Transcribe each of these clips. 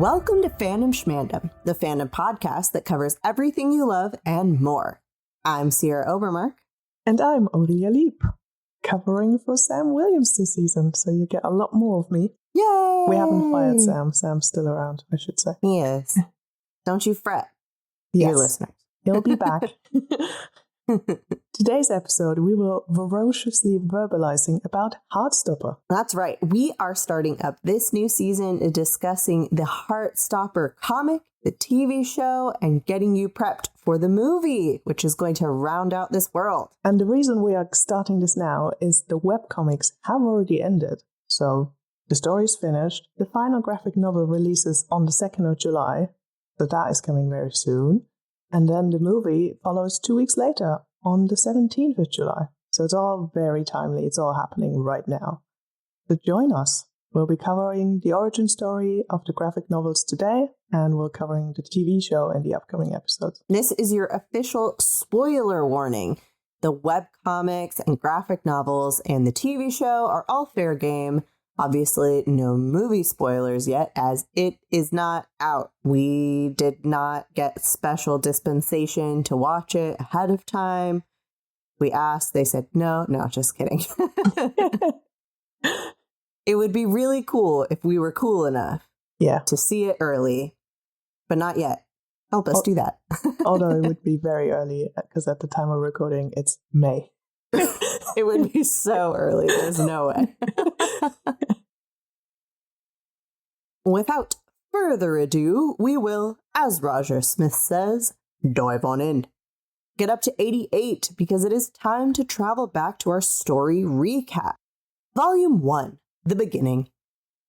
Welcome to Fandom Shmandom, the fandom podcast that covers everything you love and more. I'm Sierra Obermark. And I'm Aurelia Leap, covering for Sam Williams this season, so you get a lot more of me. Yay! We haven't fired Sam. Sam's still around, I should say. He is. Don't you fret, Yes, dear listeners. He'll be back. Today's episode, we will ferociously verbalizing about Heartstopper. That's right. We are starting up this new season discussing the Heartstopper comic, the TV show, and getting you prepped for the movie, which is going to round out this world. And the reason we are starting this now is the webcomics have already ended. So the story is finished. The final graphic novel releases on the 2nd of July. So that is coming very soon. And then the movie follows 2 weeks later on the 17th of July. So it's all very timely. It's all happening right now. So join us. We'll be covering the origin story of the graphic novels today, and we're covering the TV show in the upcoming episodes. This is your official spoiler warning. The webcomics and graphic novels and the TV show are all fair game. Obviously, no movie spoilers yet, as it is not out. We did not get special dispensation to watch it ahead of time. We asked, they said no, just kidding. It would be really cool if we were cool enough to see it early, but not yet. Help us do that. Although it would be very early, because at the time of recording, it's May. It would be so early. There's no way. Without further ado, we will, as Roger Smith says, dive on in. Get up to 88 because it is time to travel back to our story recap. Volume 1, The Beginning.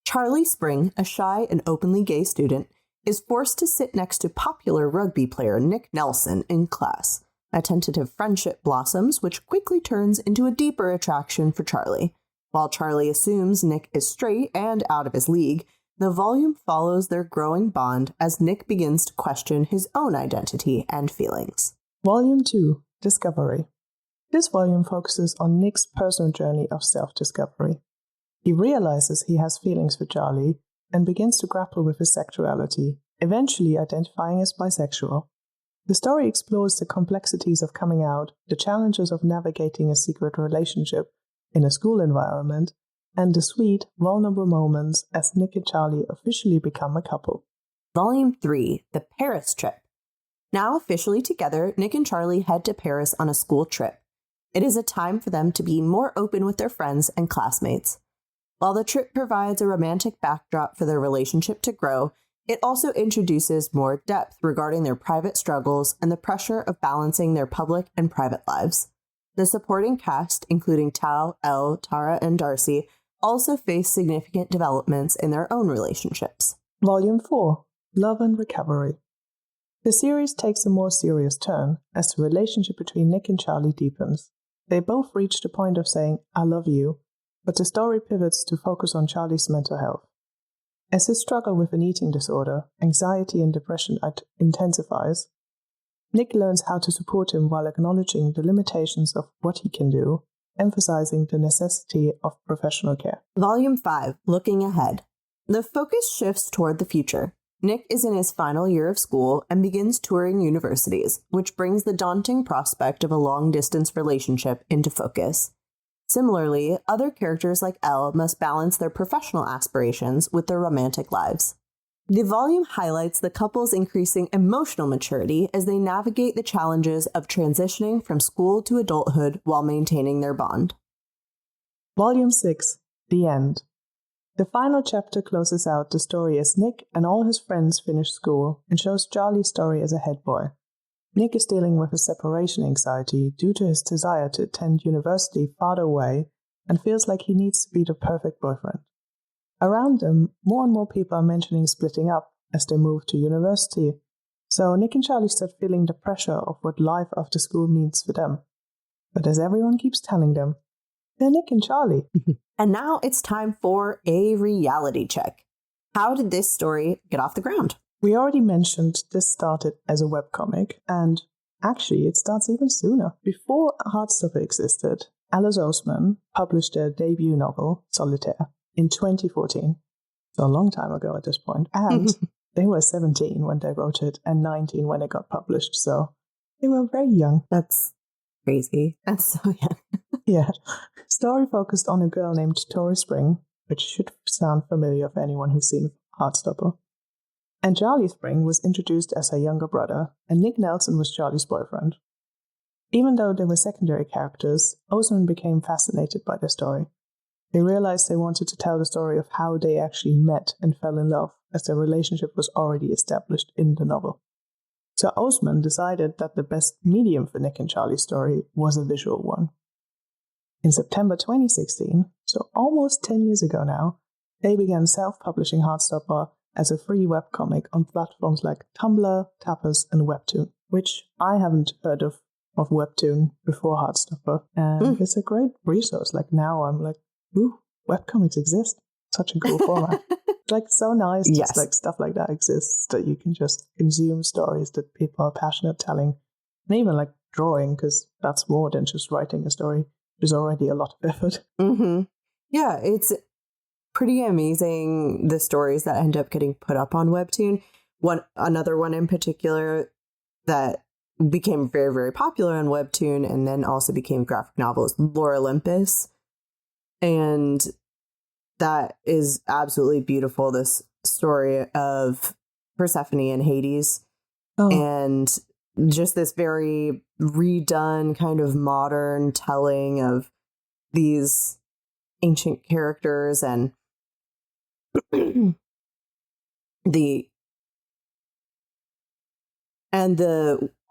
Charlie Spring, a shy and openly gay student, is forced to sit next to popular rugby player Nick Nelson in class. A tentative friendship blossoms, which quickly turns into a deeper attraction for Charlie. While Charlie assumes Nick is straight and out of his league, the volume follows their growing bond as Nick begins to question his own identity and feelings. Volume 2, Discovery. This volume focuses on Nick's personal journey of self-discovery. He realizes he has feelings for Charlie and begins to grapple with his sexuality, eventually identifying as bisexual. The story explores the complexities of coming out, the challenges of navigating a secret relationship in a school environment, and the sweet, vulnerable moments as Nick and Charlie officially become a couple. Volume 3, The Paris Trip. Now officially together, Nick and Charlie head to Paris on a school trip. It is a time for them to be more open with their friends and classmates. While the trip provides a romantic backdrop for their relationship to grow, it also introduces more depth regarding their private struggles and the pressure of balancing their public and private lives. The supporting cast, including Tal, Elle, Tara, and Darcy, also face significant developments in their own relationships. Volume 4, Love and Recovery. The series takes a more serious turn as the relationship between Nick and Charlie deepens. They both reach the point of saying, "I love you," but the story pivots to focus on Charlie's mental health. As his struggle with an eating disorder, anxiety and depression intensifies, Nick learns how to support him while acknowledging the limitations of what he can do, emphasizing the necessity of professional care. Volume 5, Looking Ahead. The focus shifts toward the future. Nick is in his final year of school and begins touring universities, which brings the daunting prospect of a long-distance relationship into focus. Similarly, other characters like Elle must balance their professional aspirations with their romantic lives. The volume highlights the couple's increasing emotional maturity as they navigate the challenges of transitioning from school to adulthood while maintaining their bond. Volume 6, The End. The final chapter closes out the story as Nick and all his friends finish school and shows Charlie's story as a head boy. Nick is dealing with a separation anxiety due to his desire to attend university farther away and feels like he needs to be the perfect boyfriend. Around them, more and more people are mentioning splitting up as they move to university, so Nick and Charlie start feeling the pressure of what life after school means for them. But as everyone keeps telling them, they're Nick and Charlie. And now it's time for a reality check. How did this story get off the ground? We already mentioned this started as a webcomic, and actually it starts even sooner. Before Heartstopper existed, Alice Oseman published their debut novel, Solitaire, in 2014. So a long time ago at this point. And they were 17 when they wrote it and 19 when it got published. So they were very young. That's crazy. That's so young. Yeah. Story focused on a girl named Tori Spring, which should sound familiar for anyone who's seen Heartstopper. And Charlie Spring was introduced as her younger brother, and Nick Nelson was Charlie's boyfriend. Even though they were secondary characters, Oseman became fascinated by their story. They realized they wanted to tell the story of how they actually met and fell in love, as their relationship was already established in the novel. So Oseman decided that the best medium for Nick and Charlie's story was a visual one. In September 2016, so almost 10 years ago now, they began self-publishing Heartstopper as a free webcomic on platforms like Tumblr, Tapas, and Webtoon, which I haven't heard of Webtoon before Heartstopper. And it's a great resource. Like now I'm like, ooh, webcomics exist. Such a cool format. It's like so nice. Yes. Just like stuff like that exists, that you can just consume stories that people are passionate telling. And even like drawing, because that's more than just writing a story. There's already a lot of effort. Mm-hmm. Yeah, it's pretty amazing, the stories that end up getting put up on Webtoon. Another one in particular that became very, very popular on Webtoon and then also became graphic novels, Lore Olympus. And that is absolutely beautiful, this story of Persephone and Hades. Oh. And just this very redone kind of modern telling of these ancient characters, and the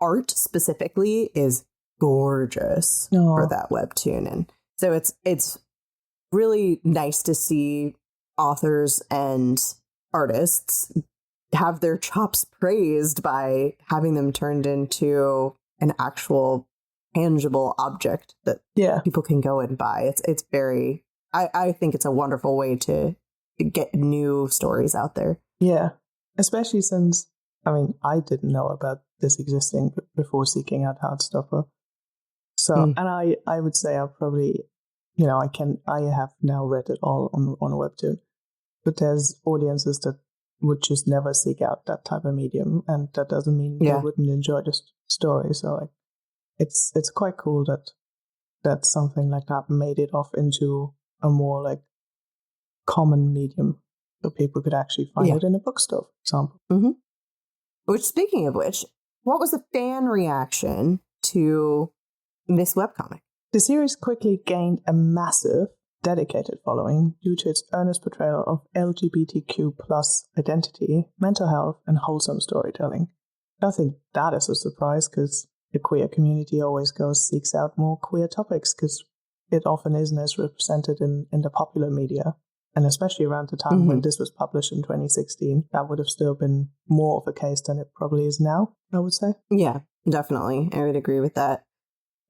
art specifically is gorgeous for that webtoon. And so it's really nice to see authors and artists have their chops praised by having them turned into an actual tangible object that people can go and buy. It's very, I think it's a wonderful way to get new stories out there. Yeah, especially since, I mean, I didn't know about this existing before seeking out Heartstopper. So, and I would say I probably, I have now read it all on a webtoon, but there's audiences that would just never seek out that type of medium, and that doesn't mean they wouldn't enjoy the story. So like, it's quite cool that something like that made it off into a more like common medium, so people could actually find it in a bookstore, for example. Mm-hmm. Which, speaking of which, what was the fan reaction to this webcomic? The series quickly gained a massive dedicated following due to its earnest portrayal of LGBTQ plus identity, mental health, and wholesome storytelling. I think that is a surprise, because the queer community always seeks out more queer topics, because it often isn't as represented in the popular media. And especially around the time when this was published in 2016, that would have still been more of a case than it probably is now, I would say. Yeah, definitely. I would agree with that.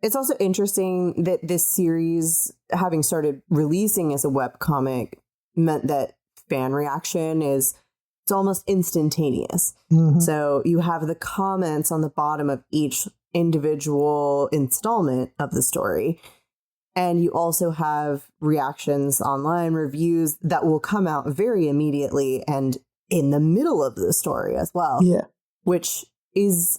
It's also interesting that this series, having started releasing as a webcomic, meant that fan reaction it's almost instantaneous. Mm-hmm. So you have the comments on the bottom of each individual installment of the story. And you also have reactions online, reviews that will come out very immediately and in the middle of the story as well. Yeah. Which is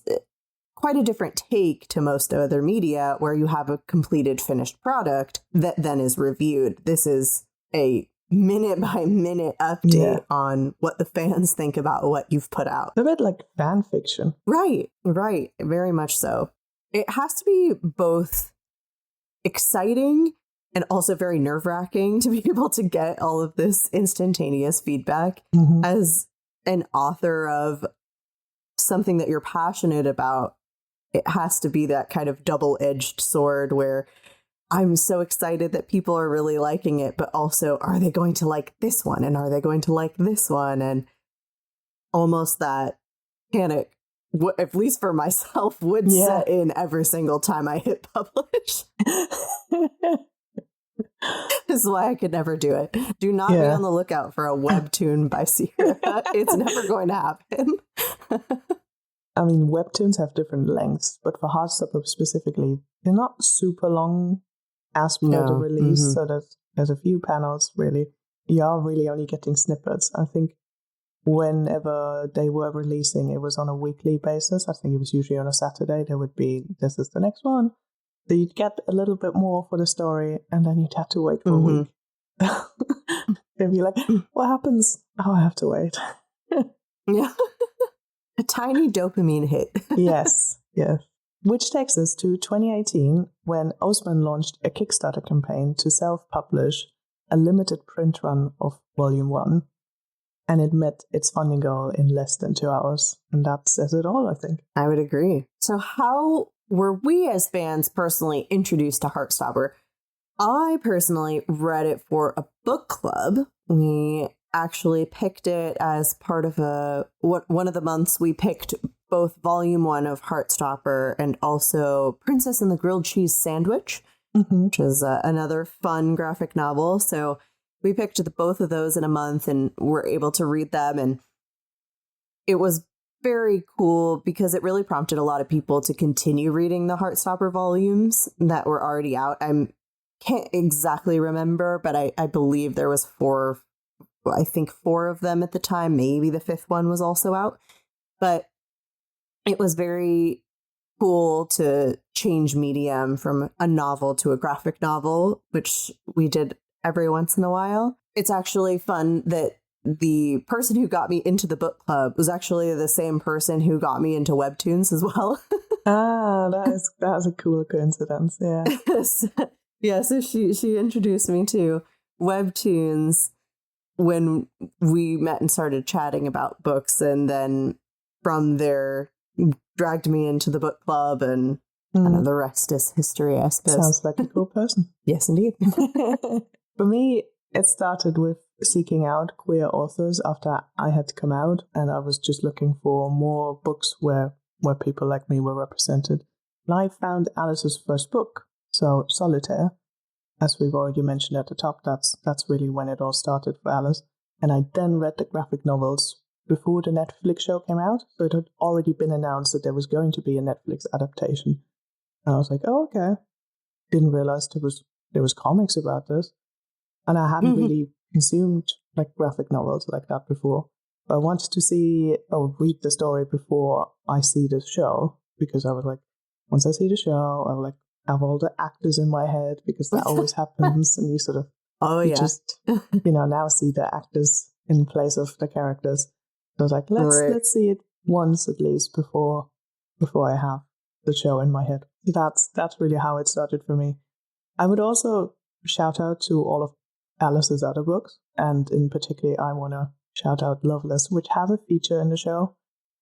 quite a different take to most other media, where you have a completed finished product that then is reviewed. This is a minute by minute update on what the fans think about what you've put out. A bit like fan fiction. Right. Very much so. It has to be both exciting and also very nerve-wracking to be able to get all of this instantaneous feedback as an author of something that you're passionate about. It has to be that kind of double-edged sword where I'm so excited that people are really liking it, but also, are they going to like this one? And are they going to like this one? And almost that panic, at least for myself, would set in every single time I hit publish. This is why I could never do it. Do not be on the lookout for a webtoon by Sierra. It's never going to happen. I mean, webtoons have different lengths, but for Heartstopper specifically, they're not super long as per the release. So there's a few panels, really. You are really only getting snippets. I think whenever they were releasing, it was on a weekly basis. I think it was usually on a Saturday. There would be, this is the next one. So you'd get a little bit more for the story, and then you'd have to wait for a week. They'd be like, what happens? Oh, I have to wait. Yeah. A tiny dopamine hit. Yes. Which takes us to 2018, when Oseman launched a Kickstarter campaign to self-publish a limited print run of Volume 1. And it met its funding goal in less than 2 hours. And that says it all, I think. I would agree. So how were we as fans personally introduced to Heartstopper? I personally read it for a book club. We actually picked it as part of one of the months. We picked both Volume 1 of Heartstopper and also Princess and the Grilled Cheese Sandwich, which is another fun graphic novel. So we picked both of those in a month and were able to read them. And it was very cool because it really prompted a lot of people to continue reading the Heartstopper volumes that were already out. I can't exactly remember, but I believe there was four of them at the time. Maybe the fifth one was also out. But it was very cool to change medium from a novel to a graphic novel, which we did every once in a while. It's actually fun that the person who got me into the book club was actually the same person who got me into webtoons as well. That is a cool coincidence. Yeah. Yeah, so she introduced me to webtoons when we met and started chatting about books, and then from there dragged me into the book club, and the rest is history, I suppose. Sounds like a cool person. Yes, indeed. For me, it started with seeking out queer authors after I had come out, and I was just looking for more books where people like me were represented. And I found Alice's first book, so Solitaire. As we've already mentioned at the top, that's really when it all started for Alice. And I then read the graphic novels before the Netflix show came out, so it had already been announced that there was going to be a Netflix adaptation. And I was like, oh, okay. Didn't realize there was comics about this. And I hadn't really consumed like graphic novels like that before. But I wanted to read the story before I see the show, because I was like, once I see the show, I will like have all the actors in my head, because that always happens, and you sort of just now see the actors in place of the characters. So I was like, let's see it once at least before I have the show in my head. So that's really how it started for me. I would also shout out to all of Alice's other books, and in particular, I want to shout out Loveless, which has a feature in the show.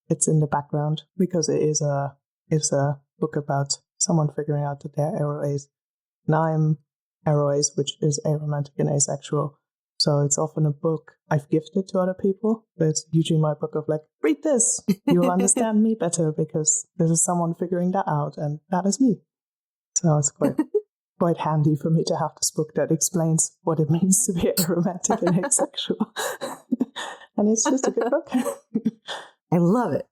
It's in the background because it's a book about someone figuring out that they're aroace. And I'm aroace, which is aromantic and asexual. So it's often a book I've gifted to other people, but it's usually my book of like, read this, you'll understand me better because this is someone figuring that out, and that is me. So it's quite handy for me to have this book that explains what it means to be aromantic and asexual. And it's just a good book. I love it.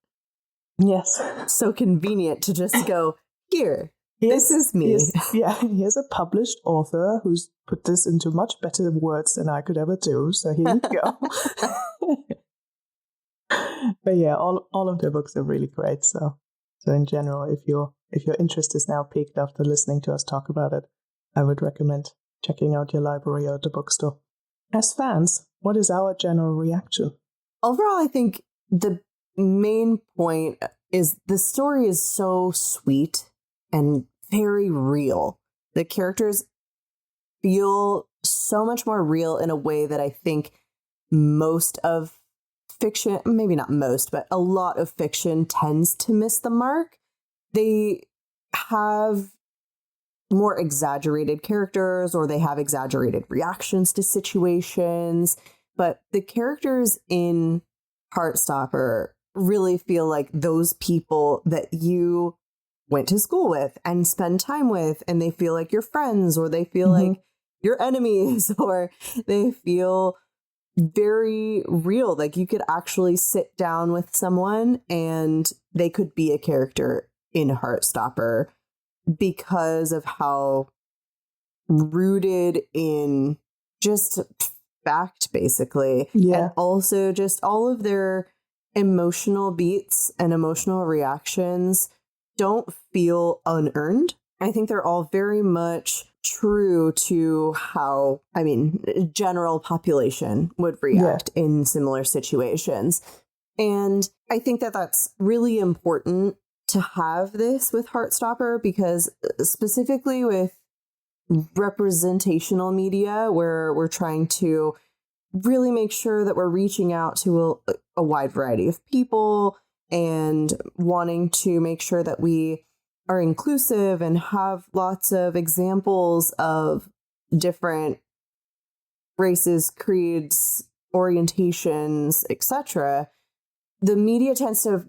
Yes. So convenient to just go, here, this is me. Here's a published author who's put this into much better words than I could ever do. So here you go. But yeah, all of their books are really great. So in general, if your interest is now piqued after listening to us talk about it, I would recommend checking out your library or the bookstore. As fans, what is our general reaction? Overall, I think the main point is the story is so sweet and very real. The characters feel so much more real in a way that I think most of fiction, maybe not most, but a lot of fiction tends to miss the mark. They have more exaggerated characters, or they have exaggerated reactions to situations, but the characters in Heartstopper really feel like those people that you went to school with and spend time with, and they feel like your friends, or they feel like your enemies, or they feel very real. Like you could actually sit down with someone and they could be a character in Heartstopper because of how rooted in just backed, basically. Yeah. And also just all of their emotional beats and emotional reactions don't feel unearned. I think they're all very much true to how, general population would react in similar situations. And I think that that's really important to have this with Heartstopper, because specifically with representational media, where we're trying to really make sure that we're reaching out to a wide variety of people and wanting to make sure that we are inclusive and have lots of examples of different races, creeds, orientations, etc. The media tends to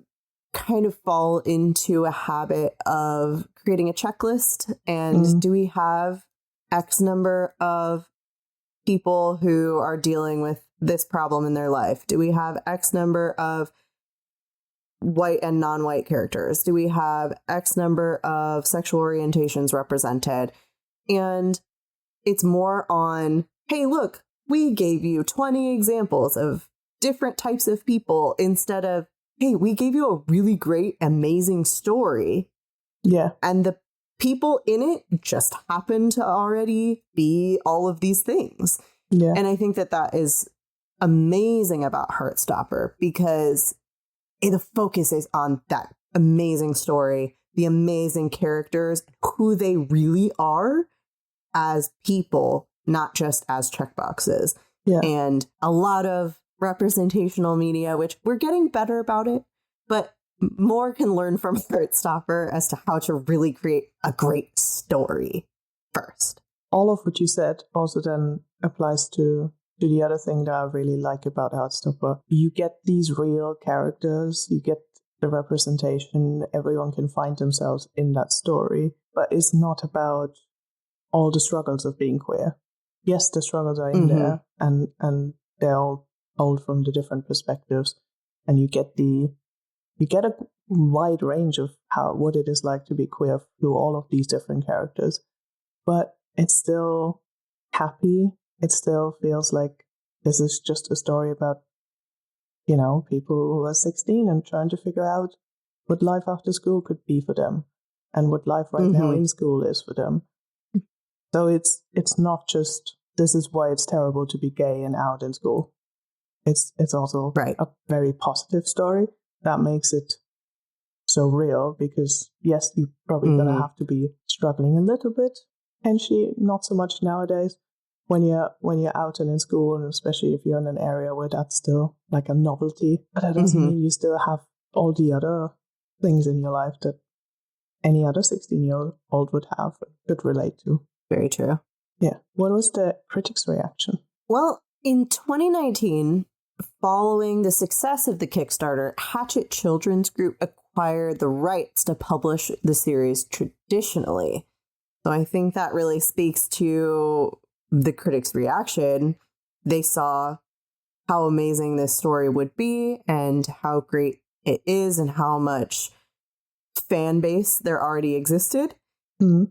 kind of fall into a habit of creating a checklist. And do we have X number of people who are dealing with this problem in their life? Do we have X number of white and non-white characters? Do we have X number of sexual orientations represented? And it's more on, hey, look, we gave you 20 examples of different types of people, instead of, hey, we gave you a really great, amazing story. Yeah. And the people in it just happen to already be all of these things. Yeah. And I think that that is amazing about Heartstopper, because the focus is on that amazing story, the amazing characters, who they really are as people, not just as checkboxes. Yeah. And a lot of representational media, which we're getting better about it, but more can learn from Heartstopper as to how to really create a great story first. All of what you said also then applies to the other thing that I really like about Heartstopper. You get these real characters, you get the representation, everyone can find themselves in that story, but it's not about all the struggles of being queer. Yes, the struggles are in there, and they're all told from the different perspectives, and you get a wide range of what it is like to be queer through all of these different characters, but it's still happy. It still feels like this is just a story about, people who are 16 and trying to figure out what life after school could be for them and what life right now in school is for them. So it's not just, this is why it's terrible to be gay and out in school. It's also a very positive story that makes it so real, because yes, you're probably going to have to be struggling a little bit, and not so much nowadays when you're out and in school, and especially if you're in an area where that's still like a novelty. But that doesn't mean you still have all the other things in your life that any other 16-year-old would have, could relate to. Very true. Yeah. What was the critics' reaction? Well, in 2019, following the success of the Kickstarter, Hatchet Children's Group acquired the rights to publish the series traditionally. So I think that really speaks to the critics' reaction. They saw how amazing this story would be and how great it is and how much fan base there already existed, and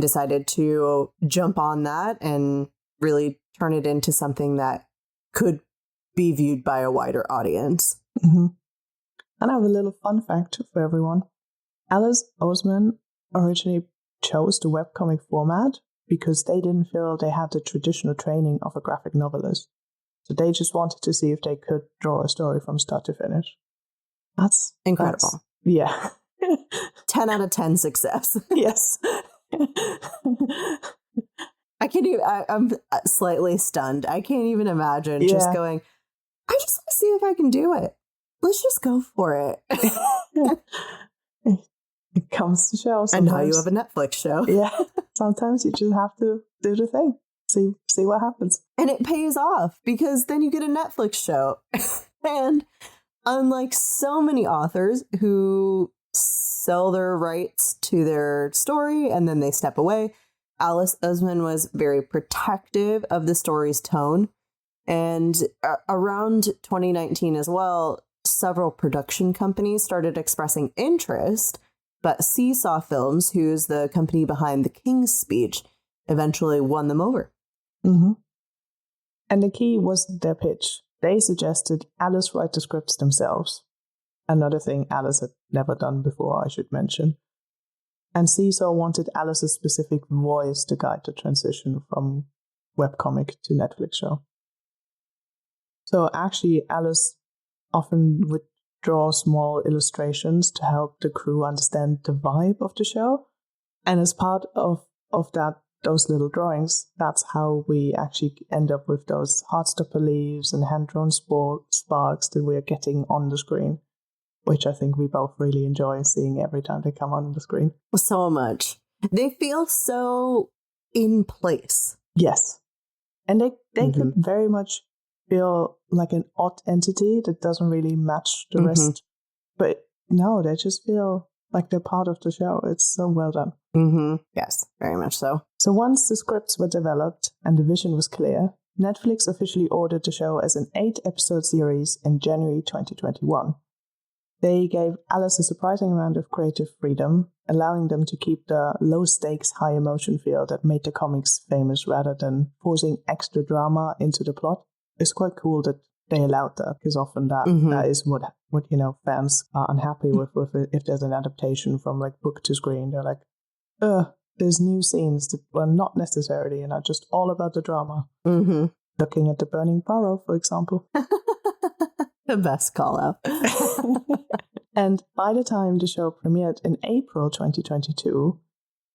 decided to jump on that and really turn it into something that could be viewed by a wider audience. And I have a little fun fact for everyone. Alice Oseman originally chose the webcomic format because they didn't feel they had the traditional training of a graphic novelist. So they just wanted to see if they could draw a story from start to finish. That's incredible. Yeah. 10 out of 10 success. Yes. I can't even, I'm slightly stunned. I can't even imagine just going, I just want to see if I can do it. Let's just go for it. It comes to show. And now you have a Netflix show. Yeah. Sometimes you just have to do the thing. See what happens. And it pays off, because then you get a Netflix show. And unlike so many authors who sell their rights to their story and then they step away, Alice Oseman was very protective of the story's tone. And around 2019 as well, several production companies started expressing interest, but Seesaw Films, who's the company behind The King's Speech, eventually won them over. And the key wasn't their pitch. They suggested Alice write the scripts themselves. Another thing Alice had never done before, I should mention. And Seesaw wanted Alice's specific voice to guide the transition from webcomic to Netflix show. So actually, Alice often would draw small illustrations to help the crew understand the vibe of the show. And as part of those little drawings, that's how we actually end up with those Heartstopper leaves and hand-drawn sparks that we're getting on the screen, which I think we both really enjoy seeing every time they come on the screen. So much. They feel so in place. Yes. And they could very much feel like an odd entity that doesn't really match the rest. But no, they just feel like they're part of the show. It's so well done. Yes, very much so. So once the scripts were developed and the vision was clear, Netflix officially ordered the show as an 8-episode series in January 2021. They gave Alice a surprising amount of creative freedom, allowing them to keep the low-stakes, high-emotion feel that made the comics famous rather than forcing extra drama into the plot. It's quite cool that they allowed that, because often that is what fans are unhappy with if there's an adaptation from like book to screen. They're like, there's new scenes that were not necessarily and are just all about the drama. Looking at the Burning Barrow, for example. The best call out. And by the time the show premiered in April 2022,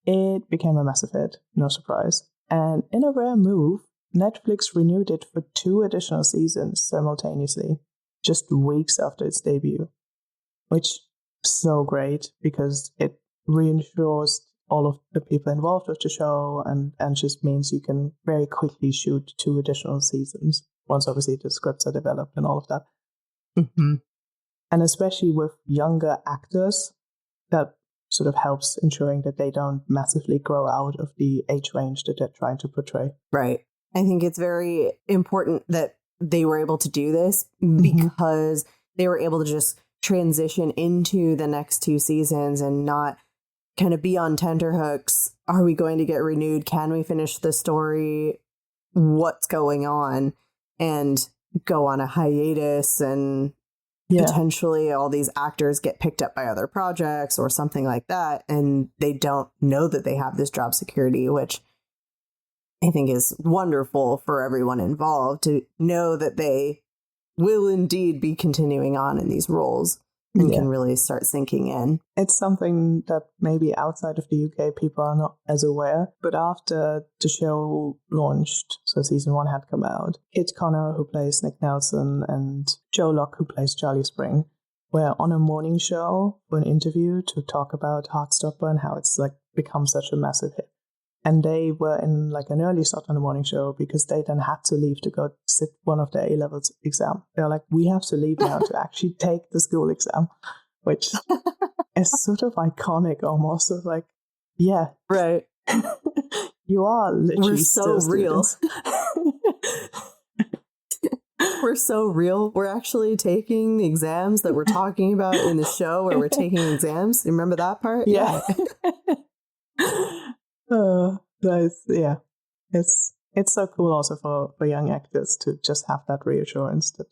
it became a massive hit, no surprise. And in a rare move, Netflix renewed it for 2 additional seasons simultaneously, just weeks after its debut, which is so great because it reassures all of the people involved with the show and just means you can very quickly shoot 2 additional seasons once obviously the scripts are developed and all of that. And especially with younger actors, that sort of helps ensuring that they don't massively grow out of the age range that they're trying to portray. Right. I think it's very important that they were able to do this because they were able to just transition into the next 2 seasons and not kind of be on tenterhooks. Are we going to get renewed? Can we finish the story? What's going on? And go on a hiatus and potentially all these actors get picked up by other projects or something like that. And they don't know that they have this job security, which I think is wonderful for everyone involved to know that they will indeed be continuing on in these roles and can really start sinking in. It's something that maybe outside of the UK people are not as aware, but after the show launched, so season 1 had come out, Kit Connor, who plays Nick Nelson, and Joe Locke, who plays Charlie Spring, were on a morning show for an interview to talk about Heartstopper and how it's like become such a massive hit. And they were in like an early slot on the morning show because they then had to leave to go sit one of their A-levels exam. They're like, we have to leave now to actually take the school exam, which is sort of iconic almost. Of like, yeah. Right. You are literally We're so real. We're so real. We're actually taking the exams that we're talking about in the show where we're taking exams. Remember that part? Yeah. It's so cool also for young actors to just have that reassurance that,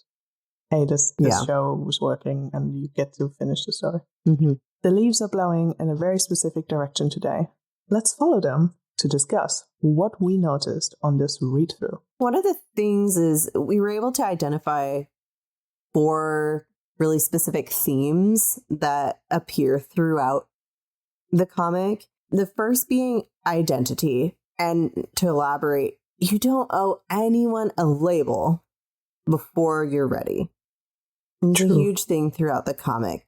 hey, this show was working and you get to finish the story. The leaves are blowing in a very specific direction today. Let's follow them to discuss what we noticed on this read-through. One of the things is we were able to identify 4 really specific themes that appear throughout the comic. The first being identity. And to elaborate, you don't owe anyone a label before you're ready. It's a huge thing throughout the comic.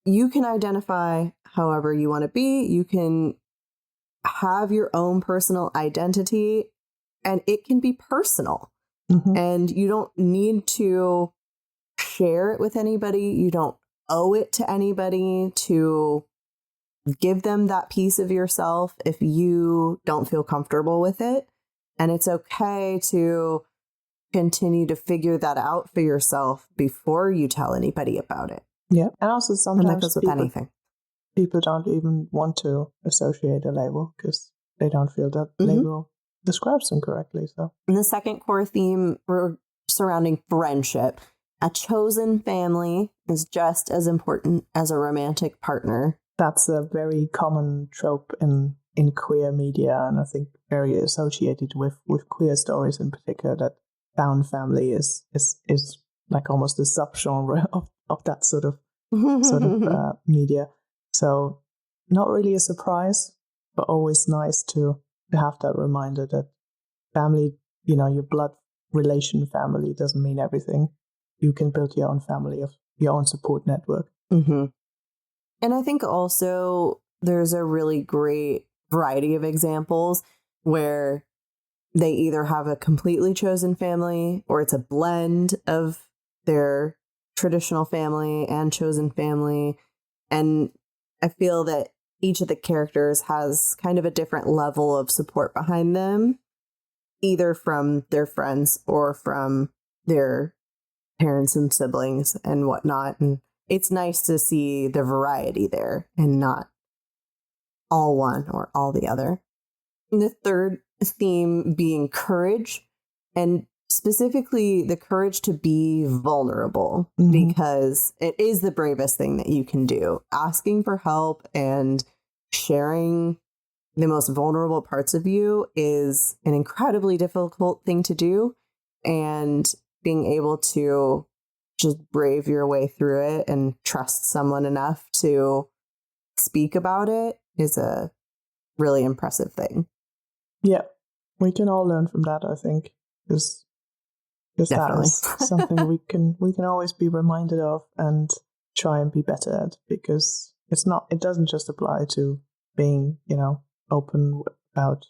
You can identify however you want to be. You can have your own personal identity, and it can be personal. And you don't need to share it with anybody. You don't owe it to anybody to give them that piece of yourself if you don't feel comfortable with it. And it's okay to continue to figure that out for yourself before you tell anybody about it. Yeah. And also sometimes that goes with anything. People don't even want to associate a label because they don't feel that label describes them correctly. So, and the second core theme surrounding friendship. A chosen family is just as important as a romantic partner. That's a very common trope in queer media, and I think very associated with queer stories in particular, that found family is like almost a subgenre of that sort of media. So not really a surprise, but always nice to have that reminder that family, your blood relation family doesn't mean everything. You can build your own family of your own support network. Mm-hmm. And I think also there's a really great variety of examples where they either have a completely chosen family or it's a blend of their traditional family and chosen family. And I feel that each of the characters has kind of a different level of support behind them, either from their friends or from their parents and siblings and whatnot. And it's nice to see the variety there and not all one or all the other. And the third theme being courage, and specifically the courage to be vulnerable, because it is the bravest thing that you can do. Asking for help and sharing the most vulnerable parts of you is an incredibly difficult thing to do. And being able to just brave your way through it and trust someone enough to speak about it is a really impressive thing. Yeah, we can all learn from that, I think, because that is something we can always be reminded of and try and be better at, because it doesn't just apply to being, open about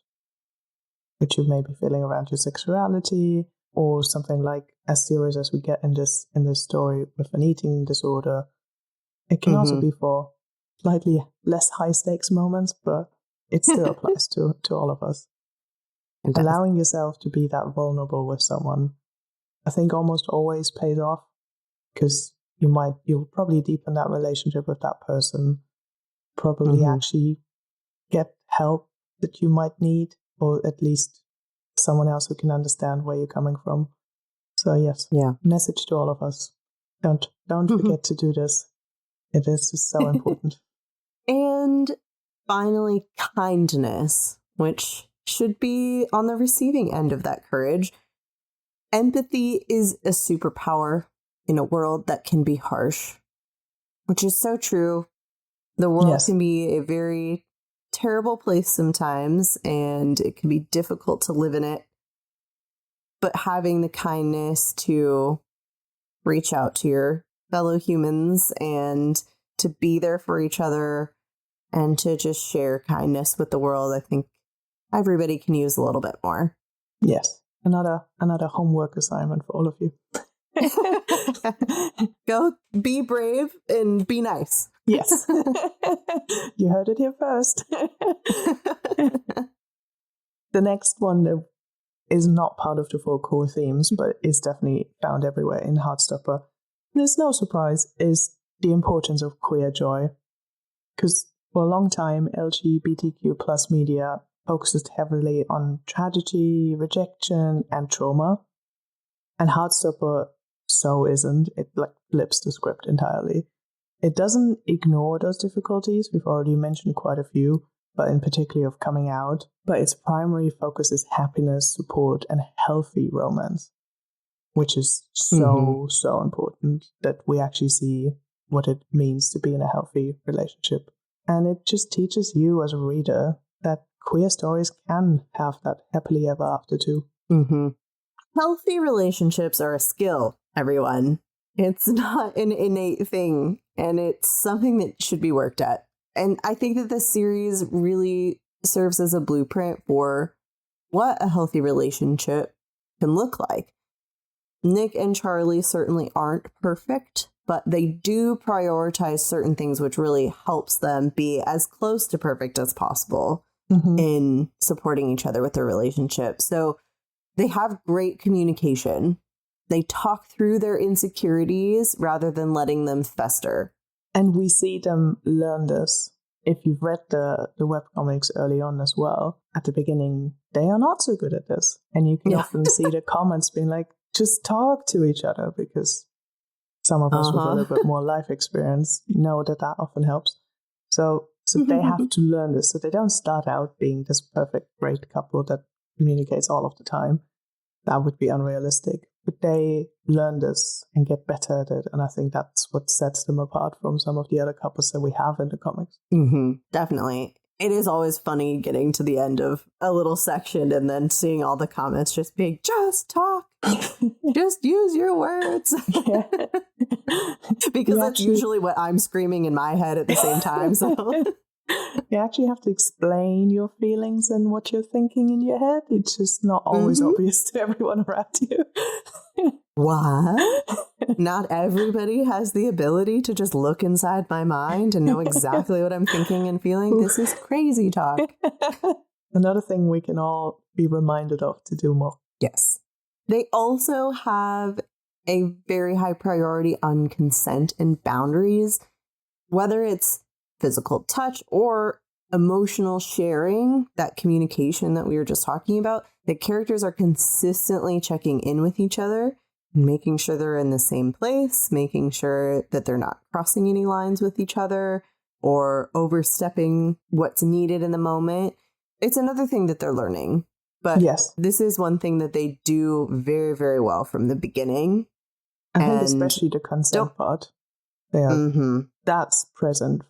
what you may be feeling around your sexuality, or something like as serious as we get in this story with an eating disorder. It can also be for slightly less high stakes moments, but it still applies to all of us. Allowing yourself to be that vulnerable with someone, I think, almost always pays off, because you'll probably deepen that relationship with that person, probably actually get help that you might need, or at least someone else who can understand where you're coming from. So yes, message to all of us: don't forget to do this. It is just so important. And finally, kindness, which should be on the receiving end of that courage. Empathy is a superpower in a world that can be harsh, which is so true. The world can be a very terrible place sometimes, and it can be difficult to live in it. But having the kindness to reach out to your fellow humans and to be there for each other and to just share kindness with the world, I think everybody can use a little bit more. Yes. Another homework assignment for all of you. Go be brave and be nice. Yes. You heard it here first. The next one is not part of the 4 core themes, but is definitely found everywhere in Heartstopper. There's no surprise, is the importance of queer joy. Because for a long time, LGBTQ plus media focuses heavily on tragedy, rejection, and trauma. And Heartstopper so isn't. It flips the script entirely. It doesn't ignore those difficulties. We've already mentioned quite a few, but in particular of coming out. But its primary focus is happiness, support, and healthy romance, which is so important, that we actually see what it means to be in a healthy relationship. And it just teaches you as a reader that queer stories can have that happily ever after too. Healthy relationships are a skill, everyone. It's not an innate thing, and it's something that should be worked at. And I think that this series really serves as a blueprint for what a healthy relationship can look like. Nick and Charlie certainly aren't perfect, but they do prioritize certain things, which really helps them be as close to perfect as possible in supporting each other with their relationship. So they have great communication. They talk through their insecurities rather than letting them fester. And we see them learn this. If you've read the webcomics early on as well, at the beginning, they are not so good at this. And you can often see the comments being like, just talk to each other, because some of us with a little bit more life experience know that often helps. So they have to learn this. So they don't start out being this perfect, great couple that communicates all of the time. That would be unrealistic. But they learn this and get better at it. And I think that's what sets them apart from some of the other couples that we have in the comics. Definitely. It is always funny getting to the end of a little section and then seeing all the comments just being, just talk, just use your words. Because that's usually what I'm screaming in my head at the same time. So you actually have to explain your feelings and what you're thinking in your head. It's just not always obvious to everyone around you. What? Not everybody has the ability to just look inside my mind and know exactly what I'm thinking and feeling. This is crazy talk. Another thing we can all be reminded of to do more. Yes. They also have a very high priority on consent and boundaries, whether it's physical touch or emotional sharing, that communication that we were just talking about. The characters are consistently checking in with each other, making sure they're in the same place, making sure that they're not crossing any lines with each other or overstepping what's needed in the moment. It's another thing that they're learning. But this is one thing that they do very, very well from the beginning. I think especially the consent part. That's present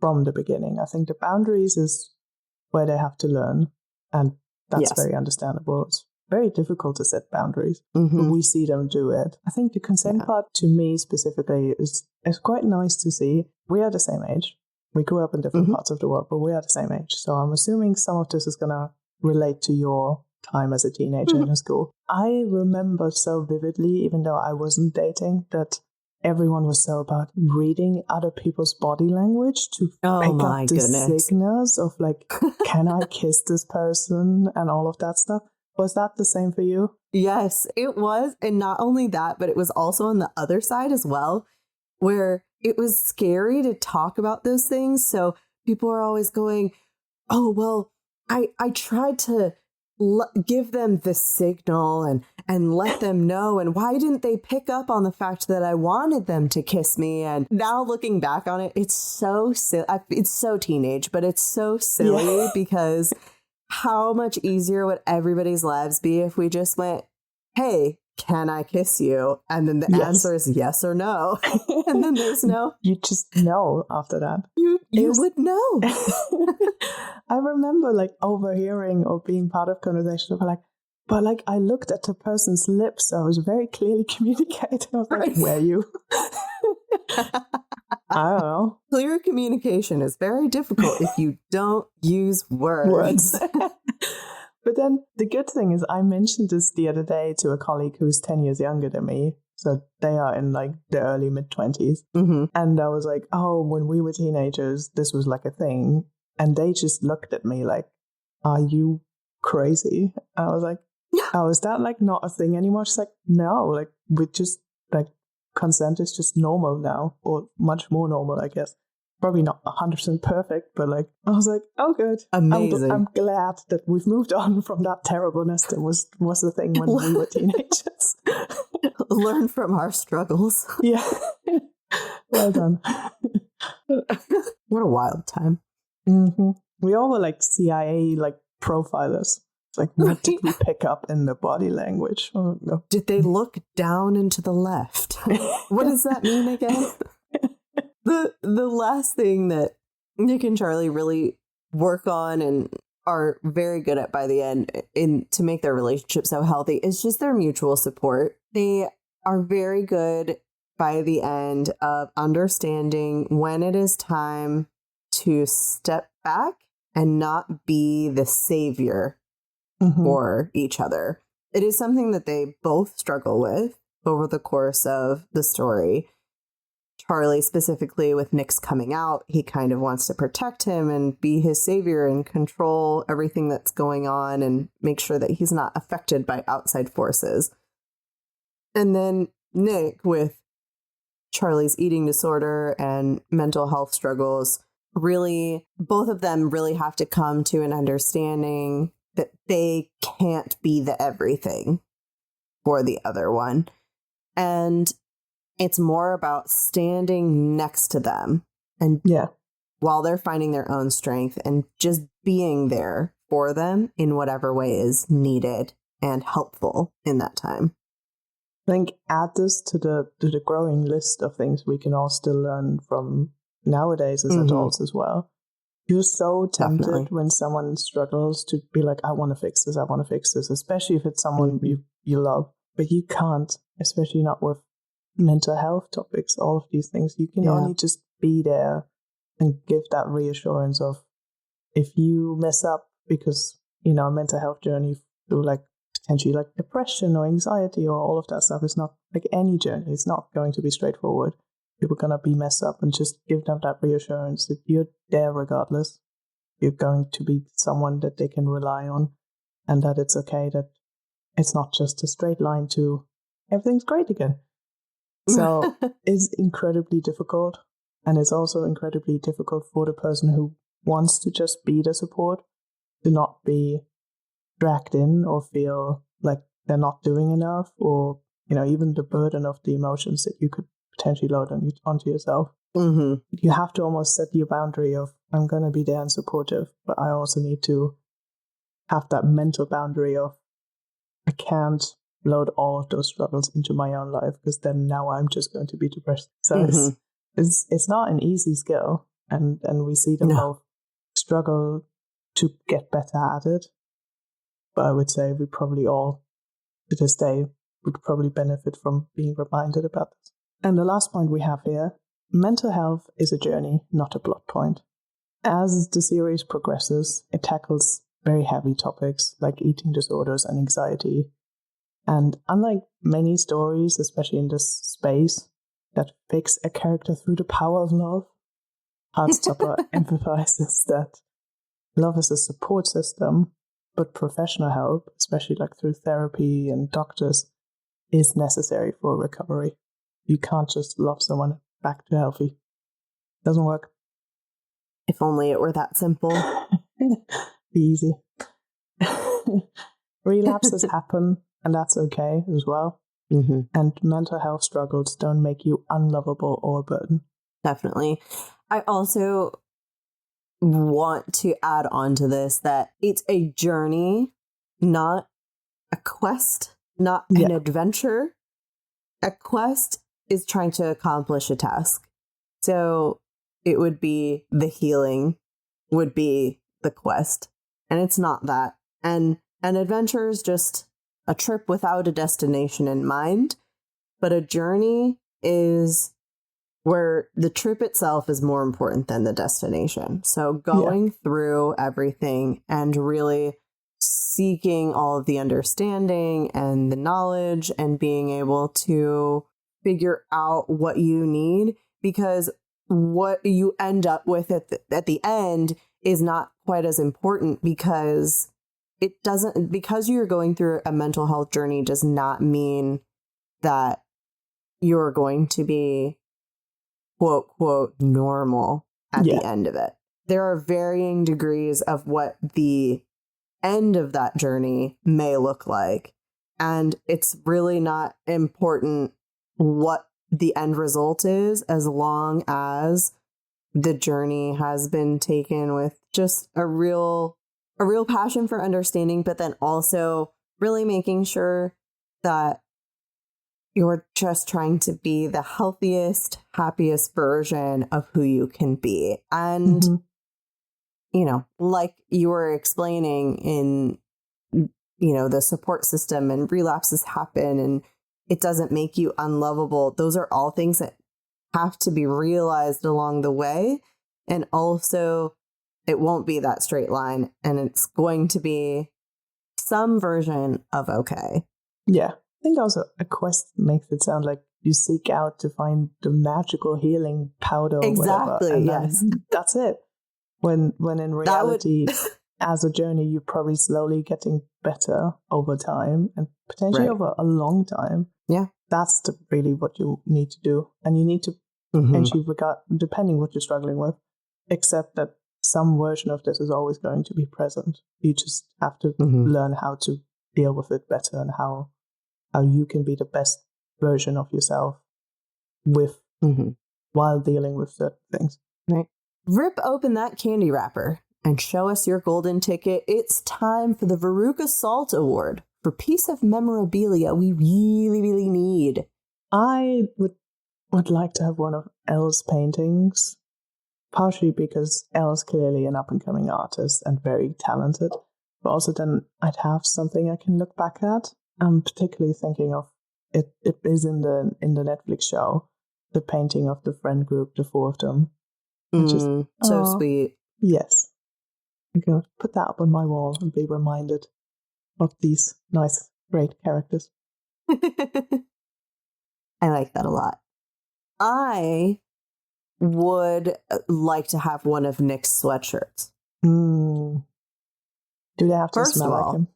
from the beginning. I think the boundaries is where they have to learn. And that's very understandable. It's very difficult to set boundaries, but we see them do it. I think the consent part, to me specifically, is quite nice to see. We are the same age. We grew up in different parts of the world, but we are the same age. So I'm assuming some of this is going to relate to your time as a teenager in school. I remember so vividly, even though I wasn't dating, that everyone was so about reading other people's body language to pick up the signals of like, can I kiss this person and all of that stuff. Was that the same for you? Yes, it was. And not only that, but it was also on the other side as well, where it was scary to talk about those things. So people are always going, oh, well, I tried to give them the signal and let them know. And why didn't they pick up on the fact that I wanted them to kiss me? And now looking back on it, it's so silly. It's so teenage, but it's so silly because how much easier would everybody's lives be if we just went, hey, can I kiss you? And then the answer is yes or no. And then there's no. You just know after that. You would know. I remember like overhearing or being part of conversations of like, but like I looked at the person's lips, so I was very clearly communicating. I was like, were you? I don't know. Clear communication is very difficult if you don't use words. But then the good thing is I mentioned this the other day to a colleague who's 10 years younger than me. So they are in like the early mid-20s. And I was like, oh, when we were teenagers, this was like a thing. And they just looked at me like, are you crazy? I was like, oh, is that like not a thing anymore? She's like, no, like we just like consent is just normal now, or much more normal, I guess. Probably not 100% perfect, but like I was like, oh, good, amazing. I'm glad that we've moved on from that terribleness that was the thing when we were teenagers. Learn from our struggles. Yeah, well done. What a wild time. We all were like CIA like profilers. It's like, what did we pick up in the body language? Oh, no. Did they look down and to the left? What does that mean again? The last thing that Nick and Charlie really work on and are very good at by the end to make their relationship so healthy is just their mutual support. They are very good by the end of understanding when it is time to step back and not be the savior for each other. It is something that they both struggle with over the course of the story. Charlie specifically with Nick's coming out, he kind of wants to protect him and be his savior and control everything that's going on and make sure that he's not affected by outside forces. And then Nick with Charlie's eating disorder and mental health struggles, really, both of them really have to come to an understanding that they can't be the everything for the other one. And it's more about standing next to them and while they're finding their own strength and just being there for them in whatever way is needed and helpful in that time. I think add this to the growing list of things we can all still learn from nowadays as adults as well. You're so tempted when someone struggles to be like, I want to fix this, especially if it's someone you love. But you can't, especially not with mental health topics, all of these things. You can only just be there and give that reassurance of, if you mess up because, a mental health journey through like potentially like depression or anxiety or all of that stuff is not like any journey. It's not going to be straightforward. People are going to be messed up, and just give them that reassurance that you're there regardless. You're going to be someone that they can rely on, and that it's okay, that it's not just a straight line to everything's great again. So it's incredibly difficult, and it's also incredibly difficult for the person who wants to just be the support to not be dragged in or feel like they're not doing enough, or, even the burden of the emotions that you could potentially load onto yourself. You have to almost set your boundary of, I'm going to be there and supportive, but I also need to have that mental boundary of, I can't load all of those struggles into my own life, because then now I'm just going to be depressed. So it's not an easy skill, and we see them both struggle to get better at it. But I would say we probably all, to this day, would probably benefit from being reminded about this. And the last point we have here, mental health is a journey, not a plot point. As the series progresses, it tackles very heavy topics like eating disorders and anxiety. And unlike many stories, especially in this space, that fix a character through the power of love, Heartstopper emphasizes that love is a support system, but professional help, especially like through therapy and doctors, is necessary for recovery. You can't just love someone back to healthy. Doesn't work. If only it were that simple. Be easy. Relapses happen, and that's okay as well. And mental health struggles don't make you unlovable or a burden. Definitely. I also want to add on to this that it's a journey, not a quest, not an adventure. A quest is trying to accomplish a task. So it would be the healing would be the quest. And it's not that. And an adventure is just a trip without a destination in mind. But a journey is where the trip itself is more important than the destination. So going through everything and really seeking all of the understanding and the knowledge and being able to figure out what you need, because what you end up with at the end is not quite as important, because because you're going through a mental health journey does not mean that you're going to be quote, quote, normal at the end of it. There are varying degrees of what the end of that journey may look like. And it's really not important what the end result is, as long as the journey has been taken with just a real passion for understanding, but then also really making sure that you're just trying to be the healthiest, happiest version of who you can be. And, like you were explaining in, the support system, and relapses happen and it doesn't make you unlovable. Those are all things that have to be realized along the way. And also, it won't be that straight line, and it's going to be some version of okay. Yeah. I think also a quest makes it sound like you seek out to find the magical healing powder or exactly, whatever. And yes. That's it. When in reality, as a journey, you're probably slowly getting better over time, and potentially over a long time. Yeah. That's really what you need to do. And you need to potentially regard, depending what you're struggling with, accept that some version of this is always going to be present. You just have to learn how to deal with it better and how you can be the best version of yourself with while dealing with certain things. Right. Rip open that candy wrapper and show us your golden ticket. It's time for the Veruca Salt Award for piece of memorabilia we really, really need. I would like to have one of Elle's paintings, partially because Elle's clearly an up-and-coming artist and very talented, but also then I'd have something I can look back at. I'm particularly thinking of it is in the Netflix show, the painting of the friend group, the four of them. So sweet. Yes. I'm going to put that up on my wall and be reminded of these nice, great characters. I like that a lot. I would like to have one of Nick's sweatshirts. Do they have to smell like him?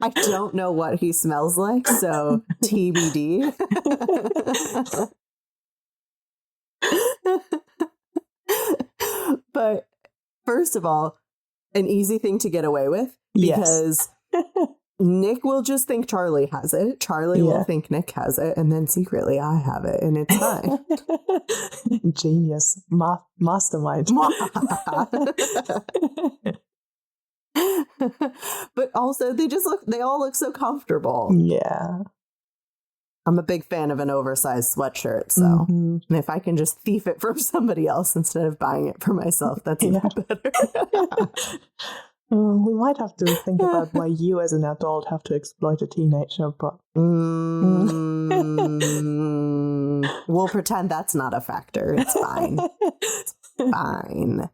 I don't know what he smells like, so TBD. But first of all, an easy thing to get away with, because Nick will just think Charlie has it. Charlie will think Nick has it, and then secretly I have it, and it's fine. Genius. Mastermind. But also they all look so comfortable. Yeah. I'm a big fan of an oversized sweatshirt, so and if I can just thief it from somebody else instead of buying it for myself, that's even better. We might have to think about why you as an adult have to exploit a teenager, but we'll pretend that's not a factor. It's fine. It's fine.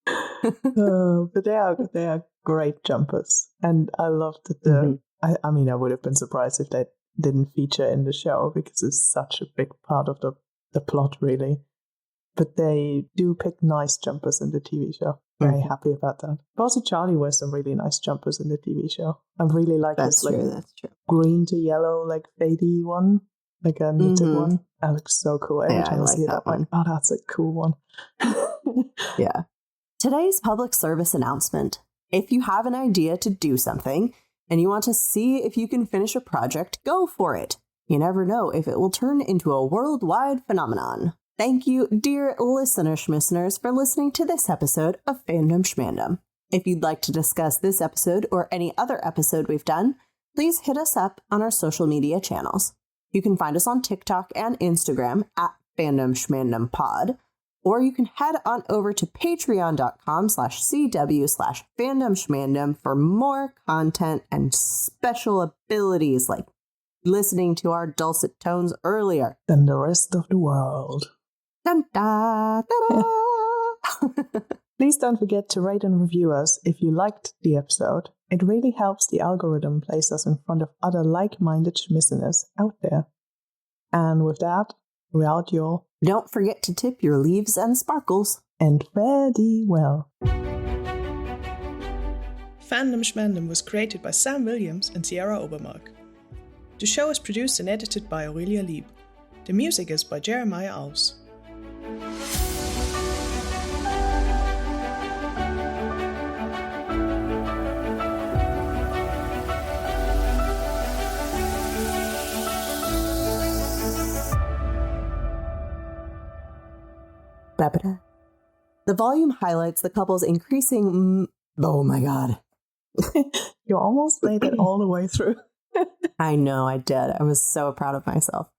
But they are great jumpers, and I love that I mean, I would have been surprised if they didn't feature in the show because it's such a big part of the plot, really. But they do pick nice jumpers in the TV show. Very happy about that. But also Charlie wears some really nice jumpers in the TV show. I really like that's his that's true. Green to yellow, like fadey one, like a knitted one. That looks so cool. Every time I see that one, oh, that's a cool one. Yeah. Today's public service announcement. If you have an idea to do something and you want to see if you can finish a project, go for it. You never know if it will turn into a worldwide phenomenon. Thank you, dear listeners, for listening to this episode of Fandom Shmandom. If you'd like to discuss this episode or any other episode we've done, please hit us up on our social media channels. You can find us on TikTok and Instagram at Fandom Shmandom Pod, or you can head on over to patreon.com/CW/Fandom Shmandom for more content and special abilities like listening to our dulcet tones earlier than the rest of the world. Dun, da, da, da. Please don't forget to rate and review us if you liked the episode. It really helps the algorithm place us in front of other like-minded schmisseners out there. And with that, we're out, y'all. Don't forget to tip your leaves and sparkles. And fare thee well. Fandom Shmandom was created by Sam Williams and Sierra Obermark. The show is produced and edited by Aurelia Lieb. The music is by Jeremiah Alves. The volume highlights the couple's increasing... Oh my god. You almost made it all the way through. I know, I did. I was so proud of myself.